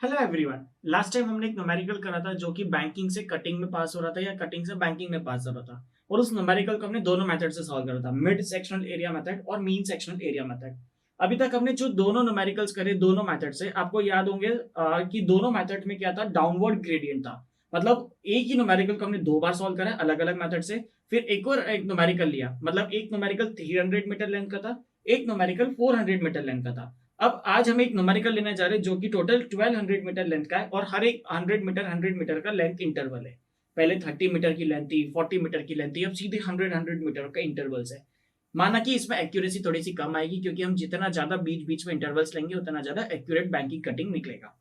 Hello everyone. Last time हमने एक numerical करा था जो कि बैंकिंग से कटिंग में पास हो रहा था या कटिंग से बैंकिंग में पास हो रहा था। और उस न्यूमेरिकल को हमने दोनों मेथड से सॉल्व करा था, मिड सेक्शनल एरिया मेथड और मीन सेक्शनल एरिया मेथड। अभी तक हमने जो दोनों न्यूमेरिकल्स करे दोनों मेथड से, आपको याद होंगे कि दोनों मेथड में क्या था, डाउनवर्ड ग्रेडियंट था। मतलब एक ही न्यूमेरिकल को हमने दो बार सॉल्व करा अलग अलग मेथड से, फिर एक और एक न्यूमेरिकल लिया। मतलब एक न्यूमेरिकल 300 मीटर लेंथ का था, एक न्यूमेरिकल 400 मीटर लेंथ का था। अब आज हम एक न्यूमेरिकल लेने जा रहे हैं जो कि टोटल 1200 मीटर लेंथ का है और हर एक 100 मीटर का लेंथ इंटरवल है। पहले 30 मीटर की लेंथ थी, 40 मीटर की लेंथ थी, अब सीधे 100 मीटर का इंटरवल्स है। माना कि इसमें एक्यूरेसी थोड़ी सी कम आएगी क्योंकि हम जितना ज्यादा बीच बीच में इंटरवल्स लेंगे उतना ज्यादा एक्यूरेट बैंकिंग कटिंग निकलेगा।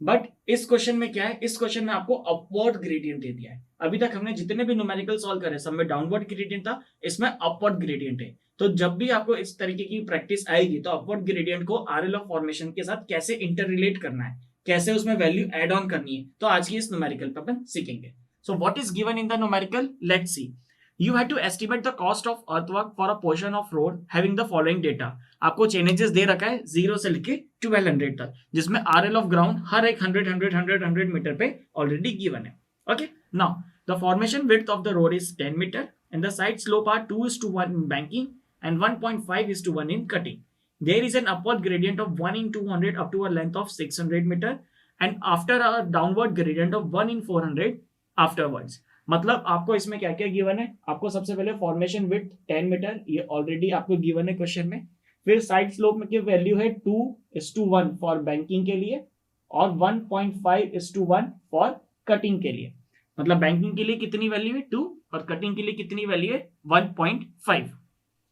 बट इस क्वेश्चन में क्या है, इस क्वेश्चन में आपको अपवर्ड ग्रेडियंट दे दिया है। अभी तक हमने जितने भी न्यूमेरिकल सॉल्व करे सब में डाउनवर्ड ग्रेडियंट था, इसमें अपवर्ड ग्रेडियंट है। तो जब भी आपको इस तरीके की प्रैक्टिस आएगी तो अपवर्ड ग्रेडियंट को आरएल ऑफ फॉर्मेशन के साथ कैसे इंटर रिलेट करना है, कैसे उसमें वैल्यू एड ऑन करनी है, तो आज की इस न्यूमेरिकल पर अपन सीखेंगे। So what is given in the numerical, let's see. You had to estimate the cost of earthwork for a portion of road having the following data। आपको चेनेजेस दे रखा है 0 से लेके 1200 तक, जिसमें आरएल ऑफ ग्राउंड हर एक 100 मीटर पे ऑलरेडी गिवन है। Okay, now the formation width of the road is 10 metre and the side slope are 2:1 in banking and 1.5:1 in cutting. There is an upward gradient of 1:200 up to a length of 600 meter and after a downward gradient of 1:400 afterwards। मतलब आपको इसमें क्या क्या given है, आपको सबसे पहले formation width 10 metre, ये ऑलरेडी आपको गिवन है क्वेश्चन में। फिर साइड स्लोप में की वैल्यू है 2:1 फॉर बैंकिंग के लिए और 1.5:1 फॉर कटिंग के लिए। मतलब बैंकिंग के लिए कितनी वैल्यू है 2 और कटिंग के लिए कितनी वैल्यू है 1.5।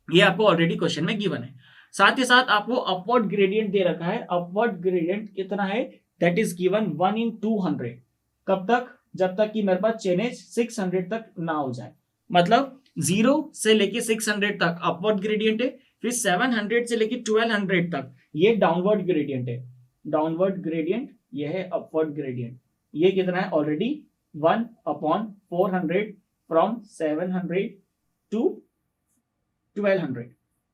ये आपको ऑलरेडी क्वेश्चन में गिवन है। साथ ही साथ आपको अपवर्ड ग्रेडियंट दे रखा है। अपवर्ड ग्रेडियंट कितना है, दैट इज गिवन 1:200। कब तक, जब तक कि मेरे पास चेनेज 600 तक ना हो जाए। मतलब 0 से लेके 600 तक अपवर्ड ग्रेडियंट है, फिर 700 से लेके 1200 तक ये डाउनवर्ड ग्रेडियंट है। डाउनवर्ड ग्रेडियंट ये है अपवर्ड ग्रेडियंट। ये कितना है already 1/400 from 700 to 1200।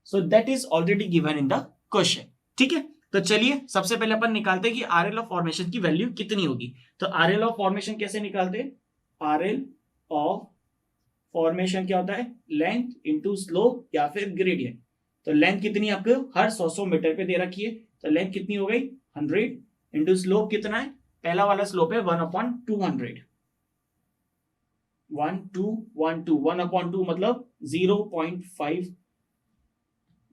So that is already given in the question. ठीक है, तो चलिए सबसे पहले अपन निकालते हैं कि आरएल ऑफ फॉर्मेशन की वैल्यू कितनी होगी। तो आरएल ऑफ फॉर्मेशन कैसे निकालते हैं, आरएल ऑफ फॉर्मेशन क्या होता है, लेंथ इंटू स्लोप या फिर ग्रेडियंट। तो लेंथ कितनी आपको हर 100 मीटर पे दे रखी है, तो लेंथ कितनी हो गई 100 इंटू स्लोप कितना है, पहला वाला स्लोप है 1/200। 1/2 मतलब 0.5।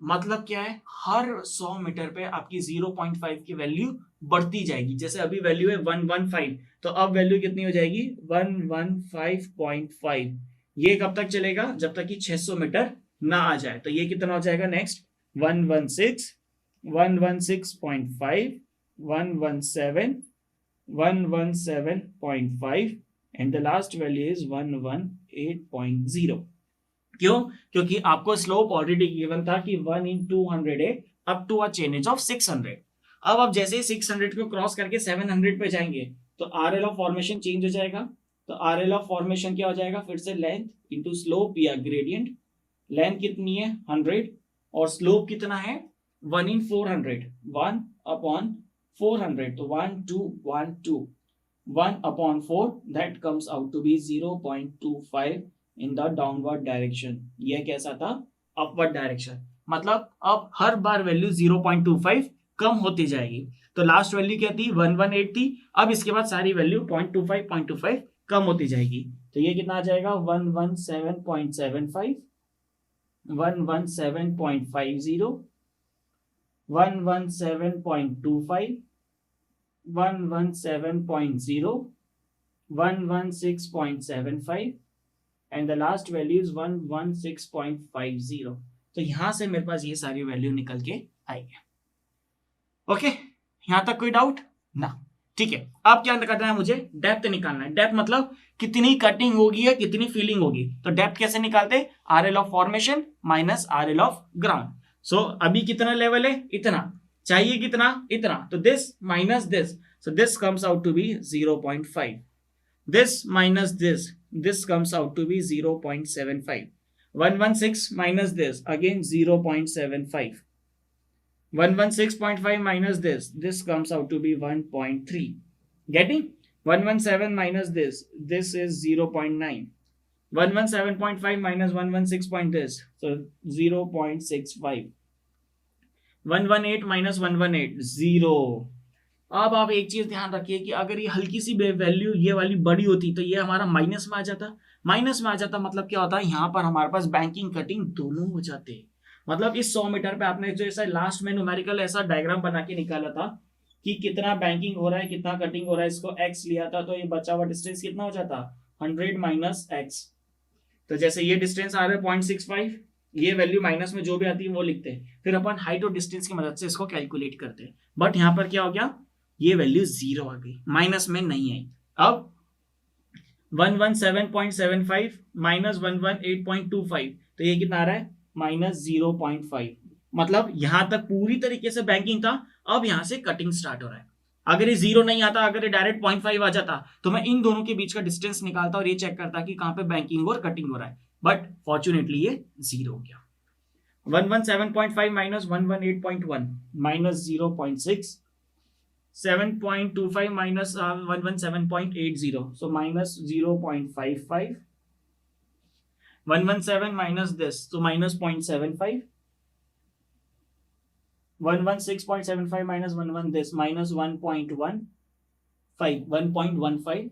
मतलब क्या है, हर 100 मीटर पे आपकी 0.5 की वैल्यू बढ़ती जाएगी। जैसे अभी वैल्यू है 115, तो अब वैल्यू कितनी हो जाएगी 115.5। ये कब तक चलेगा, जब तक कि 600 मीटर ना आ जाए। तो ये कितना हो जाएगा next 116, 116.5, 117, 117.5 and the last value is 118.0। क्यों, क्योंकि आपको स्लोप ऑलरेडी गिवन था कि 1/200 है up to a chainage of 600। अब आप जैसे ही 600 को क्रॉस करके 700 पे जाएंगे तो आरएल ऑफ फॉर्मेशन चेंज हो जाएगा। तो आरएल ऑफ फॉर्मेशन क्या हो जाएगा, फिर से लेंथ इंटू स्लोप या ग्रेडियंट। लेंथ कितनी है 100 और स्लोप कितना है 1/400, 1/400। तो 1212 1/4 that comes out to be 0.25 in the downward direction. यह कैसा था, अपवर्ड डायरेक्शन। मतलब अब हर बार वैल्यू 0.25 कम होती जाएगी। तो लास्ट वैल्यू क्या थी 118 थी, अब इसके बाद सारी वैल्यू 0.25 कम होती जाएगी। तो ये कितना आ जाएगा 117.75, 117.50, 117.25, 117.0, 116.75 and the last value is 116.50। तो यहां से मेरे पास ये सारी वैल्यू निकल के आई है। ओके, यहां तक कोई डाउट ना। ठीक है, अब क्या करना है, मुझे डेप्थ निकालना है। डेप्थ मतलब कितनी कटिंग होगी या कितनी फीलिंग होगी। तो डेप्थ कैसे निकालते, RL of formation minus RL of ground. So अभी कितना लेवल है, इतना चाहिए, कितना इतना, तो this minus this, so this comes out to be 0.5, this minus this comes out to be 0.75, 116 minus this again 0.75, 116.5 minus this comes out to be 1.3, Getting? 117 minus this is 0.9. 117.5 minus 116 point this, so 0.65. 118 minus 118 0. अब आप एक चीज ध्यान रखिए कि अगर ये हल्की सी वैल्यू ये वाली बड़ी होती तो ये हमारा माइनस में आ जाता. माइनस में आ जाता मतलब क्या होता है, यहाँ पर हमारे पास बैंकिंग कटिंग दोनों हो जाते. मतलब इस 100 मीटर पे आपने जो ऐसा लास्ट में न्यूमेरिकल ऐसा डायग्राम बना के निकाला था कि कितना बैंकिंग हो रहा है कितना कटिंग हो रहा है, इसको एक्स लिया था तो ये बचा हुआ डिस्टेंस कितना हो जाता 100 माइनस एक्स. तो जैसे ये डिस्टेंस आ रहा है 0.65, ये वैल्यू माइनस में जो भी आती है वो लिखते हैं, फिर अपन हाइट और डिस्टेंस की मदद से इसको कैलकुलेट करते हैं. बट यहाँ पर क्या हो गया, ये वैल्यू 0 आ गई, माइनस में नहीं आई. अब 117.75 माइनस 118.25 तो ये कितना आ रहा है माइनस 0.5. मतलब यहां तक पूरी तरीके से बैंकिंग था, अब यहां से कटिंग स्टार्ट हो रहा है. अगर ये 0 नहीं आता, अगर ये डायरेक्ट 0.5 आ जाता तो मैं इन दोनों के बीच का डिस्टेंस निकालता और ये चेक करता कि कहां पे बैंकिंग और कटिंग हो रहा है. बट फॉर्चुनेटली ये 0 हो गया. 117.5 minus 118.1 minus 0.6. 7.25 minus 117.80, so minus 0.55. 117 minus this, so minus 0.75. 116.75 minus 11 this, minus 1.15. 1.15.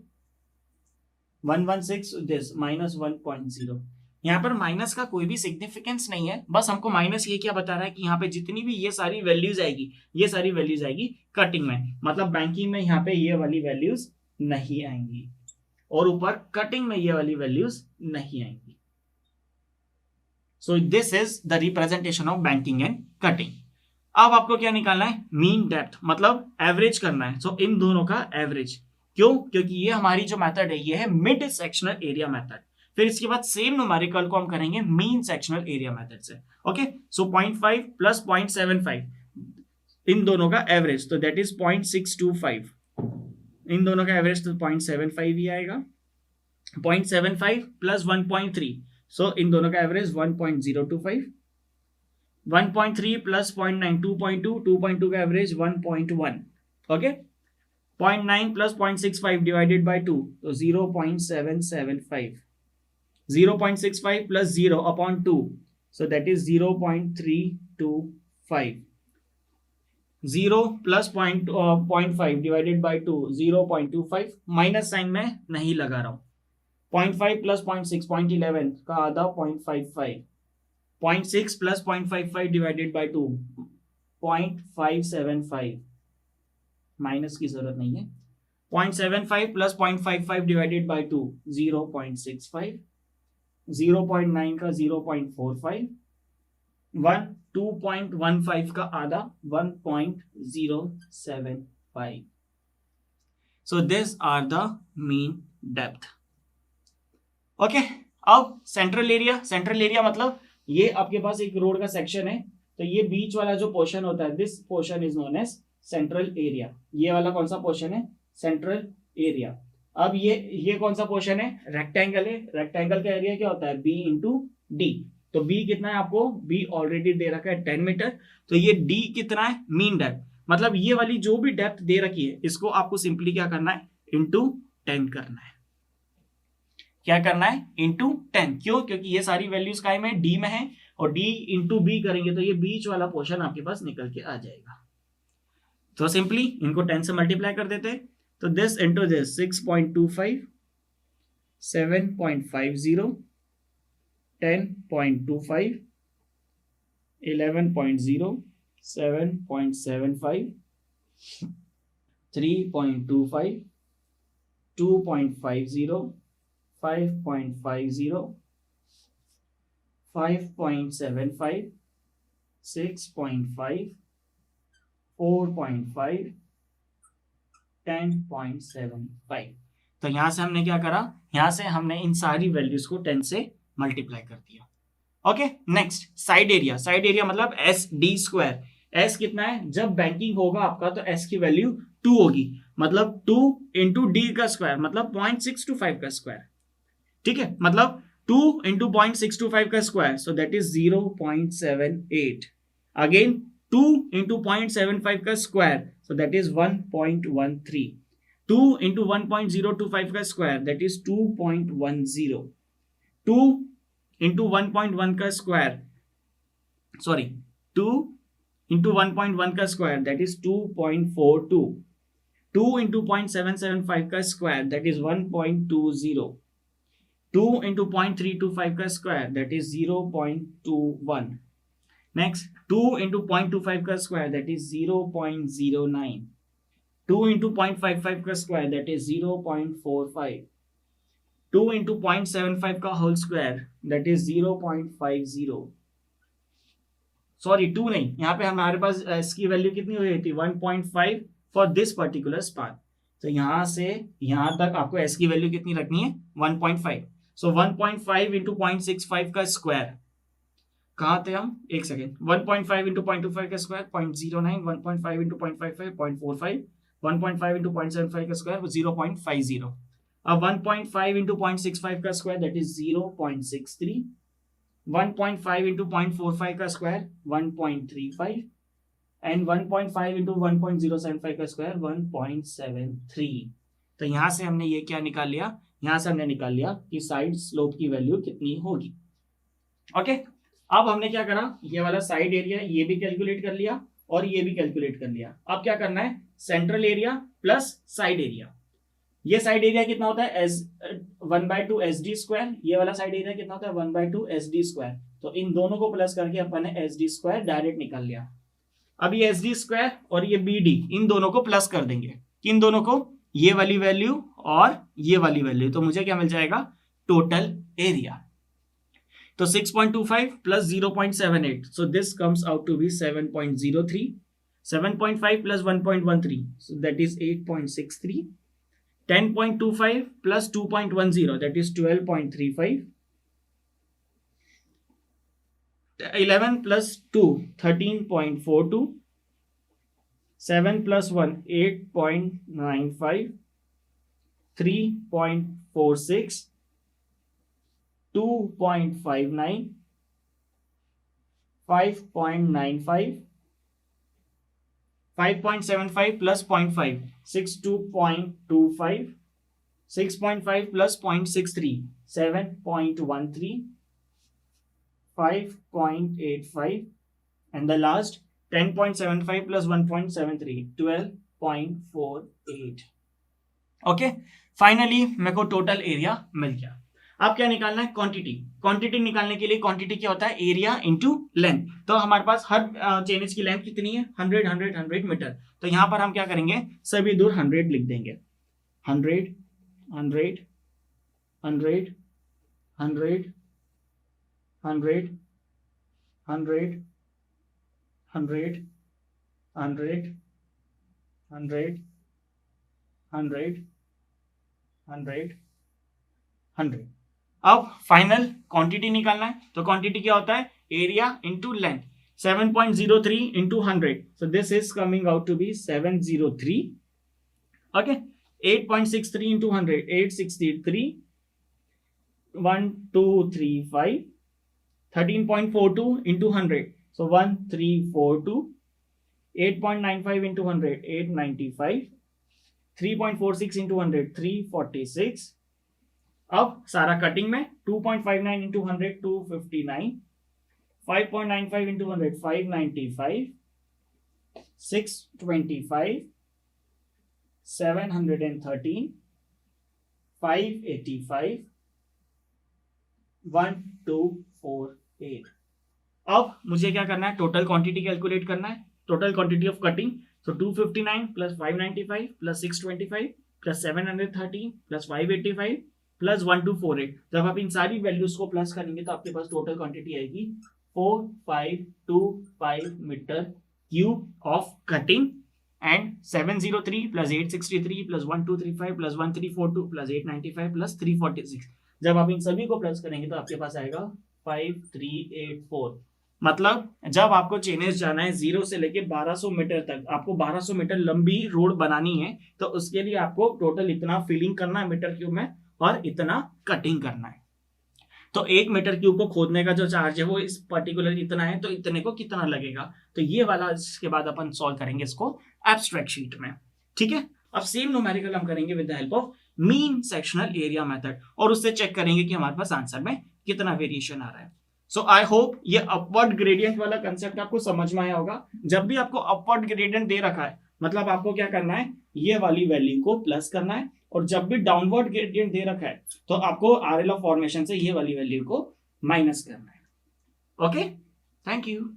116 this, minus 1.0. यहाँ पर माइनस का कोई भी सिग्निफिकेंस नहीं है, बस हमको माइनस ये क्या बता रहा है कि यहाँ पे जितनी भी ये सारी वैल्यूज आएगी, ये सारी वैल्यूज आएगी कटिंग में. मतलब बैंकिंग में यहाँ पे ये वाली वैल्यूज नहीं आएंगी और ऊपर कटिंग में ये वाली वैल्यूज नहीं आएंगी. So this is the representation of banking and cutting. अब आपको क्या निकालना है, मीन डेप्थ, मतलब एवरेज करना है. सो इन दोनों का एवरेज. क्यों? क्योंकि ये हमारी जो मेथड है ये है मिड सेक्शनल एरिया मेथड. फिर इसके बाद सेम न्यूमेरिकल को हम करेंगे मीन सेक्शनल एरिया मेथड से. ओके, सो 0.5 प्लस 0.75 इन दोनों का एवरेज, तो दैट इज 0.625. इन दोनों का एवरेज तो 0.75 ही आएगा. 0.75 प्लस 1.3, सो इन दोनों का एवरेज 1.025. 1.3 प्लस 0.9 2.2, 2.2 का average 1.1. Okay, 0.9 plus 0.65 divided by 2, तो 0.775. 0.65 plus 0 upon 2, so that is 0.325. 0 plus 0.5 divided by 2, 0.25. Minus sign में नहीं लगा रहा हूं. 0.5 plus 0.6, 0.11 का आधा 0.55. 0.6 plus 0.55 divided by 2, 0.575. माइनस की जरूरत नहीं है. 0.75 plus 0.55 divided by 2, 0.65. 0.9 का 0.45. 2.15 का आधा 1.075. So these are the mean depth. Okay, अब सेंट्रल एरिया मतलब ये आपके पास एक रोड का सेक्शन है, तो ये बीच वाला जो पोर्शन होता है, this portion is known as central area. ये वाला कौन सा पोर्शन है, सेंट्रल एरिया. अब ये कौन सा पोर्शन है, रेक्टेंगल है. रेक्टेंगल का एरिया क्या होता है, b इंटू डी. तो b कितना है आपको, b ऑलरेडी दे रखा है 10 मीटर, तो ये d कितना है, मीन डेप्थ. मतलब ये वाली जो भी डेप्थ दे रखी है इसको आपको सिंपली क्या करना है, इंटू 10 करना है. क्या करना है, इंटू 10. क्यों? क्योंकि ये सारी वैल्यूज काय में, d में है, और d इंटू b करेंगे तो ये बीच वाला पोर्शन आपके पास निकल के आ जाएगा. तो सिंपली इनको 10 से मल्टीप्लाई कर देते हैं. तो this into this 6.25, 7.50, 10.25, 11.0, 7.75, 3.25, 2.50, 5.50, 5.75, 6.5, 4.5, 10.75. तो यहां से हमने क्या करा, यहां से हमने इन सारी वैल्यूज को 10 से मल्टीप्लाई कर दिया. Okay, next side area. Side area मतलब एस डी स्क्वायर. एस कितना है, जब बैंकिंग होगा आपका तो एस की वैल्यू 2 होगी, मतलब 2 इंटू डी का स्क्वायर, मतलब 0.625 का स्क्वायर. ठीक है, मतलब 2 इंटू 0.625 का square, so that is 0.78. Again 2 into 0.75 का square, so that is 1.13. 2 into 1.025 का स्क्वायर दैट इज 2.10. 2 into 1.1 का स्क्वायर, सॉरी 2 into 1.1 का स्क्वायर दैट इज 2.42. 2 into 0.775 का स्क्वायर दैट इज 1.20. 2 into 0.325 का square that is 0.21. Next 2 into 0.25 का square that is 0.09. 2 into 0.55 का square that is 0.45. 2 into 0.75 का whole square that is 0.50. Sorry 2 नहीं, यहाँ पे हमारे पास इसकी वैल्यू कितनी हुई थी 1.5 फॉर दिस पर्टिकुलर स्पान. तो यहाँ से यहाँ तक आपको एस की वैल्यू कितनी रखनी है 1.5. सो 1.5 इंटू 0.65 का स्क्वायर, कहाँ थे हम, एक सेकेंड, 1.5 इंटू 0.25 का स्क्वायर 0.09, 1.5 इंटू 0.55 0.45, 1.5 इंटू 0.75 का स्क्वायर 0.50. अब 1.5 इंटू 0.65 का स्क्वायर दैट इज 0.63. 1.5 इंटू 0.45 का स्क्वायर 1.35 एंड 1.5 इंटू 1.075 का स्क्वायर 1.73. तो यहां से हमने ये क्या निकाल लिया, यहां से हमने निकाल लिया कि साइड स्लोप की वैल्यू कितनी होगी. ओके, अब हमने क्या करा, ये वाला साइड एरिया ये भी कैलकुलेट कर लिया और ये भी कैलकुलेट कर लिया. अब क्या करना है, central area plus side area. ये साइड एरिया कितना होता है एस 1/2 SD स्क्वायर, ये वाला साइड एरिया कितना होता है 1/2 SD स्क्वायर. तो इन दोनों को प्लस करके अपन ने SD स्क्वायर डायरेक्ट निकाल लिया. अब ये SD स्क्वायर और ये BD इन दोनों को प्लस कर देंगे, किन दोनों को, ये वाली वैल्यू और ये वाली वैल्यू. तो मुझे क्या मिल जाएगा, टोटल एरिया. तो 6.25 plus 0.78, so this comes out to be 7.03. 7.5 plus 1.13, so that is 8.63. 10.25 plus 2.10, that is 12.35. 11 plus 2, 13.42. 7 plus 1, 8.95. 3.46. 2.59, 5.95, 5.75 plus 0.5, 62.25, 6.5 plus 0.63, 7.13, 5.85, and the last 10.75 plus 1.73, 12.48. Okay, finally मेरे को टोटल एरिया मिल गया. अब क्या निकालना है, क्वांटिटी. क्वांटिटी निकालने के लिए क्वांटिटी क्या होता है, एरिया इनटू लेंथ. तो हमारे पास हर चेनेज की लेंथ कितनी है 100 100 100 मीटर. तो यहां पर हम क्या करेंगे, सभी दूर 100 लिख देंगे. 100 100 100 100 100 100 100 100 100 100 100 100. अब फाइनल क्वांटिटी निकालना है. तो क्वांटिटी क्या होता है, area into length. 7.03 into 100, so this is coming out to be 703. Okay, 8.63 into 100, 863. 1235. 13.42 into 100, so 1342. 8.95 into 100, 895. 3.46 into 100, 346. अब सारा कटिंग में 2.59 into 100, 259. 5.95 into 100, 595. 625. 713. 585. 1248. अब मुझे क्या करना है, टोटल क्वांटिटी कैलकुलेट करना है. Total quantity of cutting, so 259 plus 595 plus 625 plus 713 plus 585 plus 1248. जब आप इन सारी वैल्यूज को प्लस करेंगे तो आपके पास टोटल क्वांटिटी आएगी 4525 metre cube of cutting. And 703 plus 863 plus 1235 plus 1342 plus 895 plus 346. जब आप इन सभी को प्लस करेंगे तो आपके पास आएगा 5384. मतलब जब आपको चेन्नई जाना है 0 से लेके 1200 मीटर तक, आपको 1200 मीटर लंबी रोड बनानी है, तो उसके लिए आपको टोटल इतना फिलिंग करना है मीटर क्यूब में और इतना कटिंग करना है. तो 1 मीटर क्यूब को खोदने का जो चार्ज है वो इस पर्टिकुलर इतना है, तो इतने को कितना लगेगा. तो ये वाला इसके बाद अपन सॉल्व करेंगे इसको एब्स्ट्रैक्ट शीट में. ठीक है, अब सेम न्यूमेरिकल हम करेंगे with the help of mean sectional area method और उससे चेक करेंगे कि हमारे पास आंसर में कितना वेरिएशन आ रहा है। सो आई होप ये अपवर्ड ग्रेडियंट वाला कंसेप्ट आपको समझ में आया होगा। जब भी आपको अपवर्ड ग्रेडियंट दे रखा है मतलब आपको क्या करना है, ये वाली वैल्यू को प्लस करना है, और जब भी डाउनवर्ड ग्रेडियंट दे रखा है तो आपको आरएल ऑफ फॉर्मेशन से ये वाली वैल्यू को माइनस करना है। Okay, thank you.